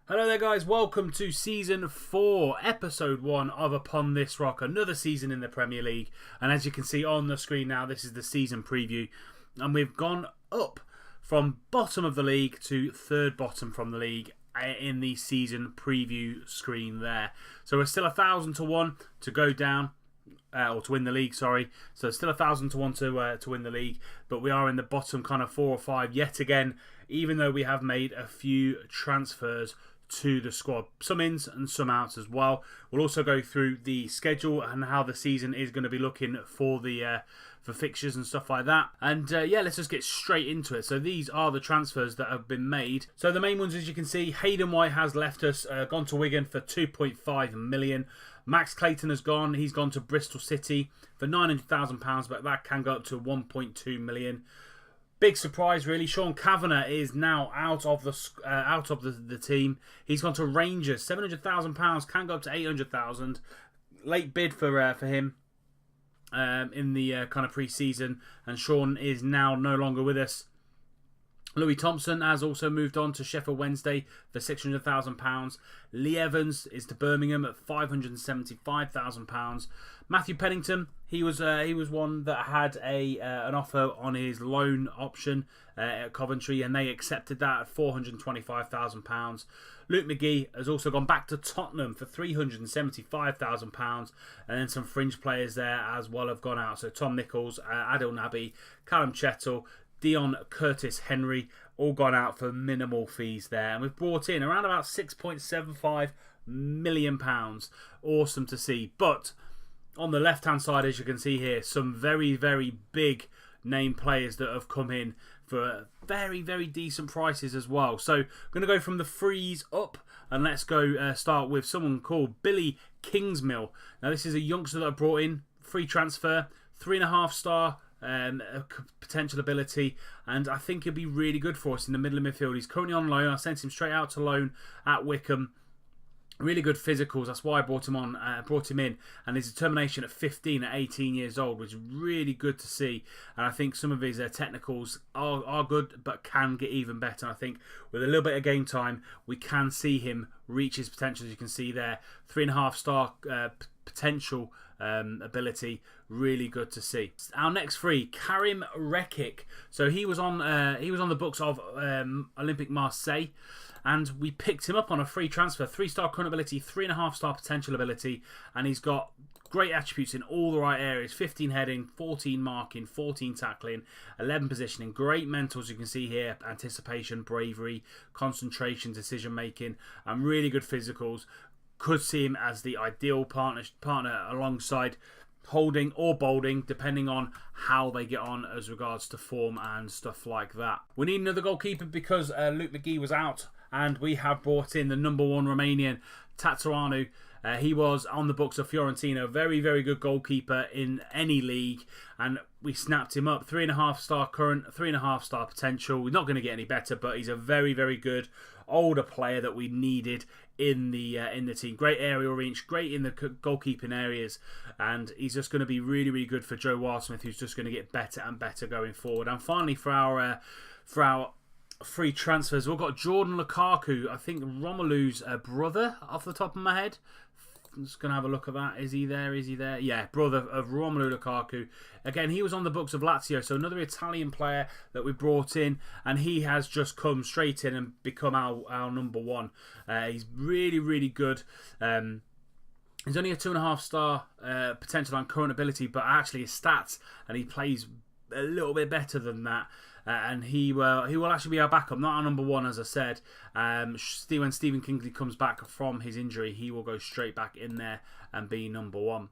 Hello there guys, welcome to Season 4, Episode 1 of Upon This Rock, another season in the Premier League. And as you can see on the screen now, this is the season preview. And we've gone up from bottom of the league to third bottom from the league in the season preview screen there. So we're still 1,000 to 1 to go down. Or to win the league, sorry. So still 1,000 to 1 to win the league. But we are in the bottom kind of 4 or 5 yet again, even though we have made a few transfers to the squad. Some ins and some outs as well. We'll also go through the schedule and how the season is going to be looking for the for fixtures and stuff like that. And yeah, let's just get straight into it. So these are the transfers that have been made. So the main ones, as you can see, Hayden White has left us, gone to Wigan for £2.5 million. Max Clayton has gone. He's gone to Bristol City for £900,000, but that can go up to £1.2 million. Big surprise, really. Sean Kavanagh is now out of the team. He's gone to Rangers. £700,000 can go up to £800,000. Late bid for him in the kind of pre-season, and Sean is now no longer with us. Louis Thompson has also moved on to Sheffield Wednesday for £600,000. Lee Evans is to Birmingham at £575,000. Matthew Pennington, he was one that had an offer on his loan option at Coventry, and they accepted that at £425,000. Luke McGee has also gone back to Tottenham for £375,000, and then some fringe players there as well have gone out. So Tom Nichols, Adil Nabi, Callum Chettle, Dion Curtis Henry, all gone out for minimal fees there. And we've brought in around about £6.75 million. Awesome to see. But on the left-hand side, as you can see here, some very, very big name players that have come in for very, very decent prices as well. So I'm going to go from the frees up, and let's go start with someone called Billy Kingsmill. Now, this is a youngster that I brought in, free transfer, 3.5-star potential ability, and I think he'll be really good for us in the middle of midfield. He's currently on loan. I sent him straight out to loan at Wickham. Really good physicals. That's why I brought him in, and his determination at 15, at 18 years old was really good to see. And I think some of his technicals are good, but can get even better. And I think with a little bit of game time, we can see him reach his potential. As you can see there, 3.5-star potential ability. Really good to see. Our next free, Karim Rekic. So he was on the books of Olympique Marseille, and we picked him up on a free transfer. 3-star current ability, 3.5-star potential ability, and he's got great attributes in all the right areas. 15 heading, 14 marking, 14 tackling, 11 positioning. Great mentals, you can see here. Anticipation, bravery, concentration, decision making, and really good physicals. Could see him as the ideal partner alongside Holding or Boulding, depending on how they get on as regards to form and stuff like that. We need another goalkeeper because Luke McGee was out, and we have brought in the number 1 Romanian, Tataranu. He was on the books of Fiorentina, very, very good goalkeeper in any league, and we snapped him up. 3.5-star current, 3.5-star potential. We're not going to get any better, but he's a very, very good older player that we needed in the team. Great aerial reach, great in the goalkeeping areas, and he's just going to be really, really good for Joe Wildsmith, who's just going to get better and better going forward. And finally, for our free transfers, we've got Jordan Lukaku, I think Romelu's brother, off the top of my head. I'm just going to have a look at that. Is he there? Is he there? Yeah, brother of Romelu Lukaku. Again, he was on the books of Lazio, so another Italian player that we brought in, and he has just come straight in and become our number 1. He's really, really good. He's only a 2.5-star potential on current ability, but actually his stats, and he plays a little bit better than that. And he will actually be our backup, not our number 1, as I said. When Stephen Kingsley comes back from his injury, he will go straight back in there and be number 1.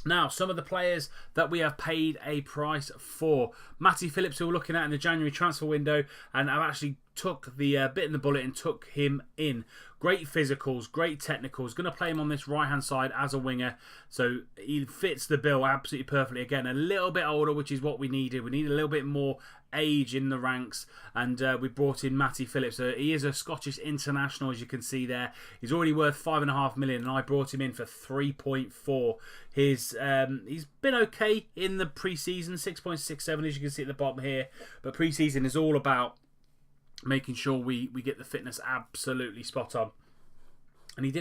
Now, some of the players that we have paid a price for. Matty Phillips, who we're looking at in the January transfer window, and I've actually took the bit in the bullet and took him in. Great physicals, great technicals. Going to play him on this right-hand side as a winger. So he fits the bill absolutely perfectly. Again, a little bit older, which is what we needed. We need a little bit more age in the ranks. And we brought in Matty Phillips. He is a Scottish international, as you can see there. He's already worth $5.5 million, and I brought him in for 3.4. He's been okay in the pre-season, 6.67, as you can see at the bottom here. But pre-season is all about making sure we get the fitness absolutely spot on. And he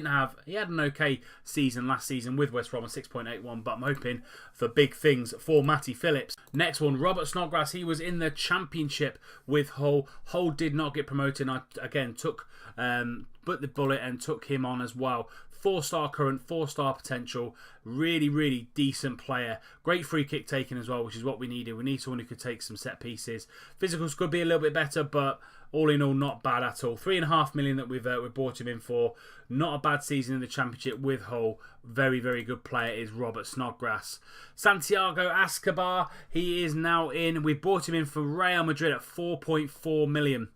had an okay season last season with West Brom, a 6.81, but I'm hoping for big things for Matty Phillips. Next one, Robert Snodgrass. He was in the Championship with Hull. Hull did not get promoted. I, again, put the bullet and took him on as well. 4-star current, 4-star potential. Really, really decent player. Great free kick taking as well, which is what we needed. We need someone who could take some set pieces. Physicals could be a little bit better, but all in all, not bad at all. $3.5 million that we've bought him in for. Not a bad season in the Championship with Hull. Very, very good player is Robert Snodgrass. Santiago Escobar, he is now in. We bought him in for Real Madrid at $4.4 million.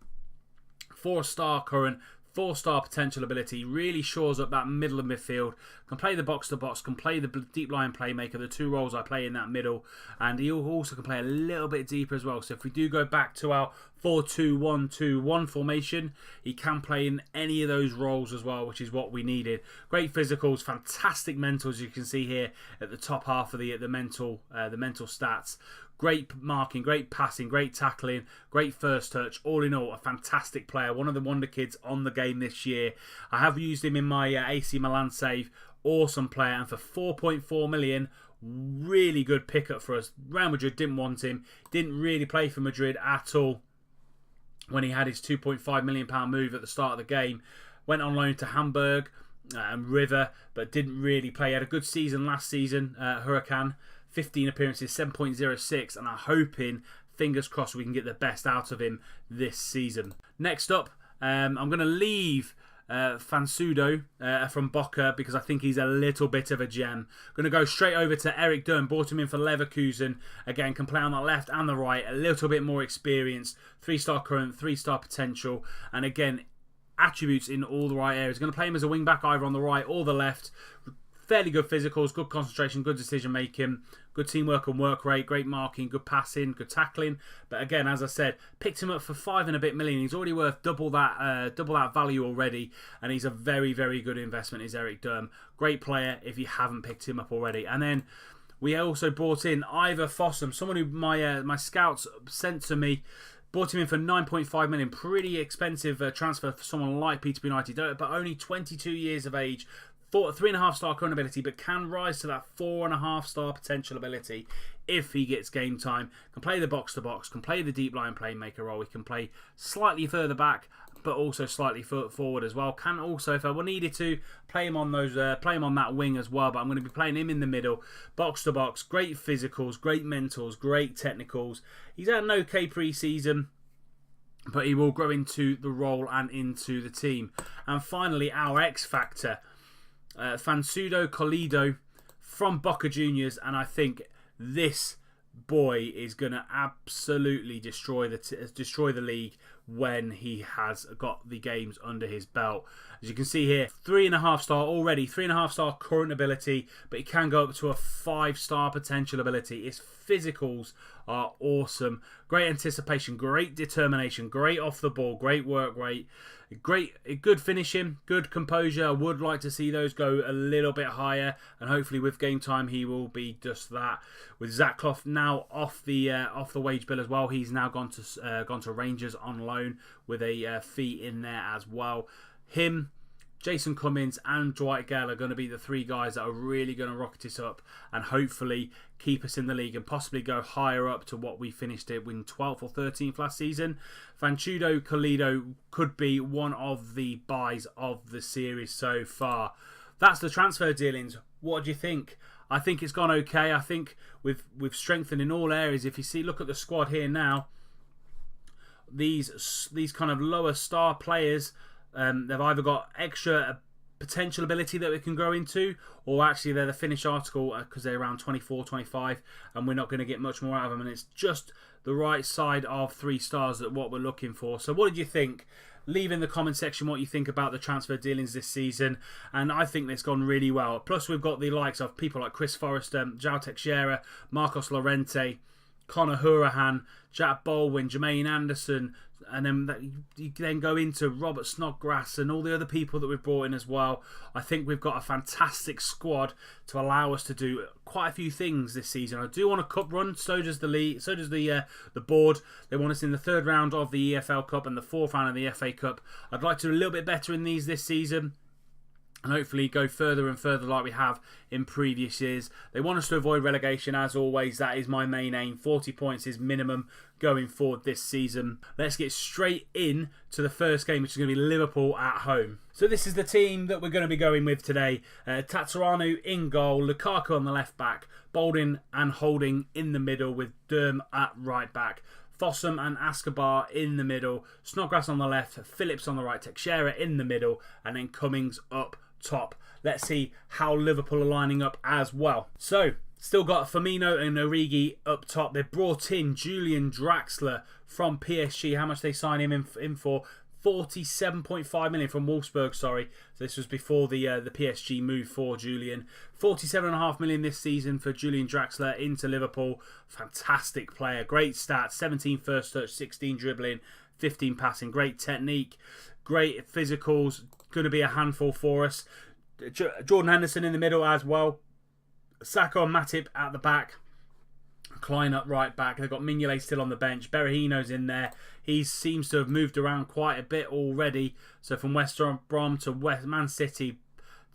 4-star current, 4-star potential ability, really shores up that middle of midfield, can play the box-to-box, can play the deep line playmaker, the two roles I play in that middle, and he also can play a little bit deeper as well. So if we do go back to our 4-2-1-2-1 formation, he can play in any of those roles as well, which is what we needed. Great physicals, fantastic mentals, you can see here at the top half of the mental stats. Great marking, great passing, great tackling, great first touch. All in all, a fantastic player. One of the wonder kids on the game this year. I have used him in my AC Milan save. Awesome player. And for 4.4 million, really good pickup for us. Real Madrid didn't want him. Didn't really play for Madrid at all when he had his £2.5 million move at the start of the game. Went on loan to Hamburg and River, but didn't really play. He had a good season last season, Huracan. 15 appearances, 7.06, and I'm hoping, fingers crossed, we can get the best out of him this season. Next up, I'm going to leave Fansudo from Boca because I think he's a little bit of a gem. Going to go straight over to Eric Durm. Bought him in for Leverkusen. Again, can play on the left and the right. A little bit more experience. 3-star current, 3-star potential. And again, attributes in all the right areas. Going to play him as a wing-back either on the right or the left. Fairly good physicals, good concentration, good decision making, good teamwork and work rate, great marking, good passing, good tackling. But again, as I said, picked him up for $5 and a bit million. He's already worth double that value already, and he's a very, very good investment. Is Eric Durm, great player if you haven't picked him up already. And then we also brought in Ivor Fossum, someone who my scouts sent to me. Bought him in for $9.5 million. Pretty expensive transfer for someone like Peterborough United, but only 22 years of age. 3.5-star current ability, but can rise to that 4.5-star potential ability if he gets game time. Can play the box-to-box, can play the deep line playmaker role. He can play slightly further back, but also slightly forward as well. Can also, if I needed to, play him on that wing as well. But I'm going to be playing him in the middle, box-to-box. Great physicals, great mentals, great technicals. He's had an okay pre-season, but he will grow into the role and into the team. And finally, our X Factor. Fansudo Colido from Boca Juniors, and I think this boy is going to absolutely destroy the league when he has got the games under his belt. As you can see here, 3.5-star already, 3.5-star current ability, but he can go up to a 5-star potential ability. His physicals are awesome. Great anticipation, great determination, great off the ball, great work rate, good finishing, good composure. I would like to see those go a little bit higher, and hopefully with game time he will be just that. With Zach Clough now off the wage bill as well, he's now gone to Rangers on loan with a fee in there as well. Him, Jason Cummins and Dwight Gale are going to be the three guys that are really going to rocket us up and hopefully keep us in the league and possibly go higher up to what we finished it in 12th or 13th last season. Fansudo Colido could be one of the buys of the series so far. That's the transfer dealings. What do you think? I think it's gone okay. I think we've strengthened in all areas. If you look at the squad here now, these kind of lower star players, they've either got extra potential ability that we can grow into, or actually they're the finished article because they're around 24, 25, and we're not going to get much more out of them. And it's just the right side of 3 stars that what we're looking for. So what did you think? Leave in the comment section what you think about the transfer dealings this season, and I think it's gone really well. Plus we've got the likes of people like Chris Forrester, João Teixeira, Marcos Llorente, Conor Hurahan, Jack Baldwin, Jermaine Anderson, and then you then go into Robert Snodgrass and all the other people that we've brought in as well. I think we've got a fantastic squad to allow us to do quite a few things this season. I do want a cup run, so does the league, so does the board. They want us in the 3rd round of the EFL Cup and the 4th round of the FA Cup. I'd like to do a little bit better in these this season, and hopefully go further and further like we have in previous years. They want us to avoid relegation, as always. That is my main aim. 40 points is minimum going forward this season. Let's get straight in to the first game, which is going to be Liverpool at home. So this is the team that we're going to be going with today. Tataranu in goal, Lukaku on the left back, Baldwin and Holding in the middle with Durm at right back. Fossum and Escobar in the middle, Snodgrass on the left, Phillips on the right, Teixeira in the middle, and then Cummings up top. Let's see how Liverpool are lining up as well. So, still got Firmino and Origi up top. They've brought in Julian Draxler from PSG. How much they sign him in for? 47.5 million from Wolfsburg, sorry. So this was before the PSG move for Julian. 47.5 million this season for Julian Draxler into Liverpool. Fantastic player. Great stats. 17 first touch, 16 dribbling, 15 passing. Great technique. Great physicals. Going to be a handful for us. Jordan Henderson in the middle as well. Saka and Matip at the back. Klein up right back. They've got Mignolet still on the bench. Berahino's in there. He seems to have moved around quite a bit already. So from West Brom to Man City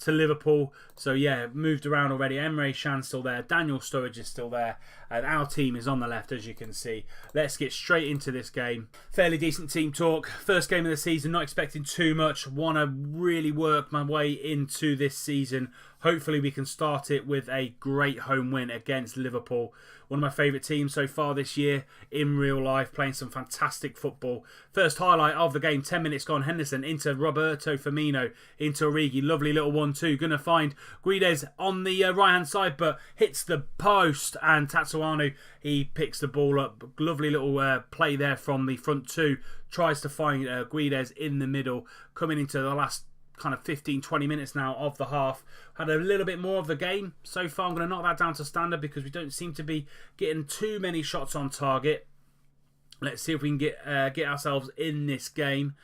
to Liverpool. So yeah, moved around already. Emre Can's still there. Daniel Sturridge is still there. And our team is on the left, as you can see. Let's get straight into this game. Fairly decent team talk. First game of the season. Not expecting too much. Want to really work my way into this season. Hopefully we can start it with a great home win against Liverpool. One of my favourite teams so far this year in real life, playing some fantastic football. First highlight of the game, 10 minutes gone. Henderson into Roberto Firmino, into Origi. Lovely little 1-2. Going to find Guedes on the right-hand side, but hits the post. And Tatsuano, he picks the ball up. Lovely little play there from the front two. Tries to find Guedes in the middle. Coming into the last kind of 15-20 minutes now of the half. Had a little bit more of the game so far. I'm going to knock that down to standard because we don't seem to be getting too many shots on target. Let's see if we can get ourselves in this game.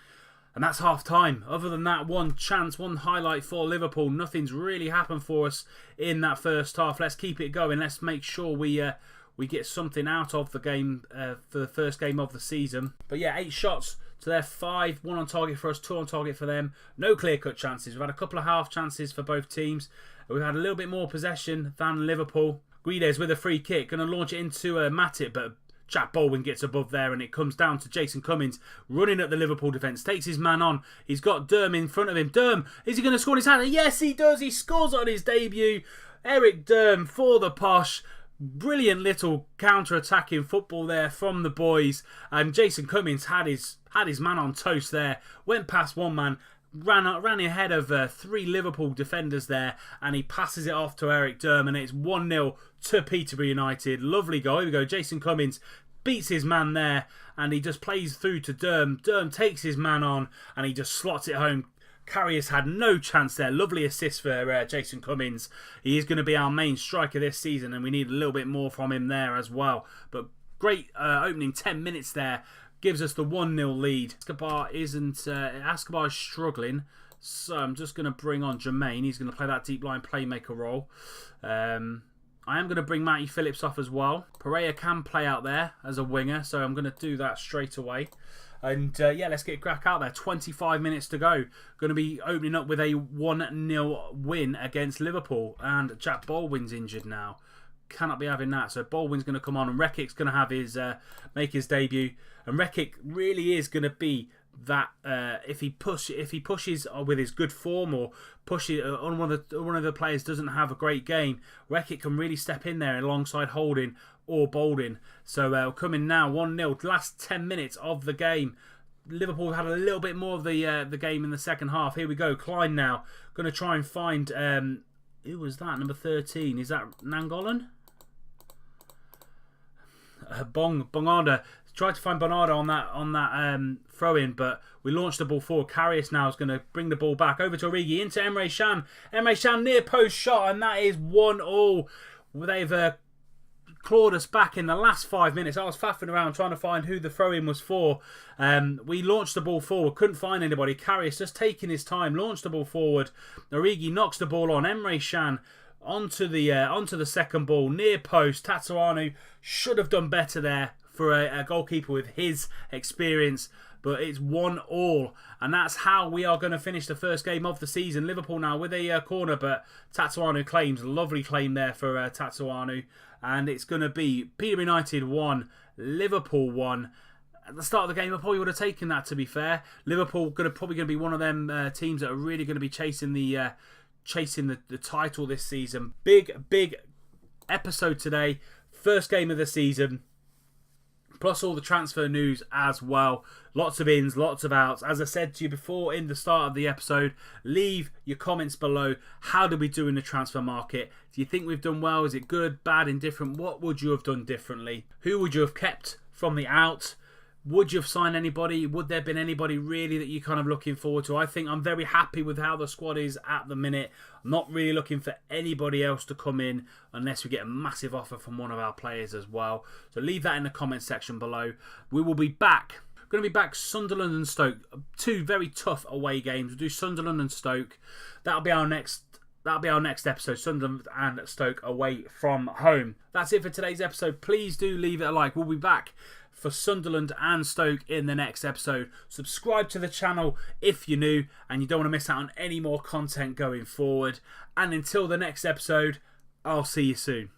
And that's half time. Other than that, one chance, one highlight for Liverpool. Nothing's really happened for us in that first half. Let's keep it going. Let's make sure we get something out of the game for the first game of the season. But yeah, 8 shots to their 5. 1 on target for us, 2 on target for them. No clear-cut chances. We've had a couple of half chances for both teams. We've had a little bit more possession than Liverpool. Guedes with a free kick. Going to launch it into Matip, but Jack Baldwin gets above there and it comes down to Jason Cummings running at the Liverpool defence. Takes his man on. He's got Durm in front of him. Durm, is he going to score on his hand? Yes, he does. He scores on his debut. Eric Durm for the posh. Brilliant little counter-attacking football there from the boys. And Jason Cummings had his man on toast there. Went past one man. Ran ahead of 3 Liverpool defenders there. And he passes it off to Eric Durm. And it's 1-0 to Peterborough United. Lovely goal. Here we go. Jason Cummings beats his man there. And he just plays through to Durm. Durm takes his man on. And he just slots it home. Karius had no chance there. Lovely assist for Jason Cummings. He is going to be our main striker this season and we need a little bit more from him there as well. But great opening 10 minutes there. Gives us the 1-0 lead. Escobar is struggling. So I'm just going to bring on Jermaine. He's going to play that deep line playmaker role. I am going to bring Matty Phillips off as well. Pereira can play out there as a winger. So I'm going to do that straight away. And yeah, let's get crack out there. 25 minutes to go. Going to be opening up with a 1-0 win against Liverpool. And Jack Baldwin's injured now. Cannot be having that. So Baldwin's going to come on and Rekic's going to have his make his debut. And Rekic really is going to be that if he pushes with his good form or pushes on one of the players doesn't have a great game, Rekic can really step in there alongside Holding or Baldwin. So coming now 1-0, last 10 minutes of the game. Liverpool had a little bit more of the game in the second half. Here we go. Klein now going to try and find who was that? Number 13. Is that Nangolan? Bongada. Tried to find Bernardo on that throw in, but we launched the ball forward. Karius now is going to bring the ball back over to Origi into Emre Can. Emre Can near post shot, and that is 1-1. They've clawed us back in the last 5 minutes. I was faffing around trying to find who the throw-in was for. We launched the ball forward, couldn't find anybody. Karius just taking his time, launched the ball forward. Origi knocks the ball on. Emre Can onto the second ball, near post. Tatsuanu should have done better there for a goalkeeper with his experience. But it's 1-1, and that's how we are going to finish the first game of the season. Liverpool now with a corner, but Tatsuanu claims, lovely claim there for Tatsuanu. And it's going to be Peterborough United 1, Liverpool 1. At the start of the game, I probably would have taken that, to be fair. Liverpool probably going to be one of them teams that are really going to be chasing the title this season. Big episode today. First game of the season. Plus all the transfer news as well. Lots of ins, lots of outs. As I said to you before in the start of the episode, leave your comments below. How did we do in the transfer market? Do you think we've done well? Is it good, bad, indifferent? What would you have done differently? Who would you have kept from the out? Would you have signed anybody? Would there have been anybody really that you're kind of looking forward to? I think I'm very happy with how the squad is at the minute. I'm not really looking for anybody else to come in unless we get a massive offer from one of our players as well. So leave that in the comments section below. We will be back. We're going to be back Sunderland and Stoke. Two very tough away games. We'll do Sunderland and Stoke. That'll be our next episode, Sunderland and Stoke away from home. That's it for today's episode. Please do leave it a like. We'll be back for Sunderland and Stoke in the next episode. Subscribe to the channel if you're new and you don't want to miss out on any more content going forward. And until the next episode, I'll see you soon.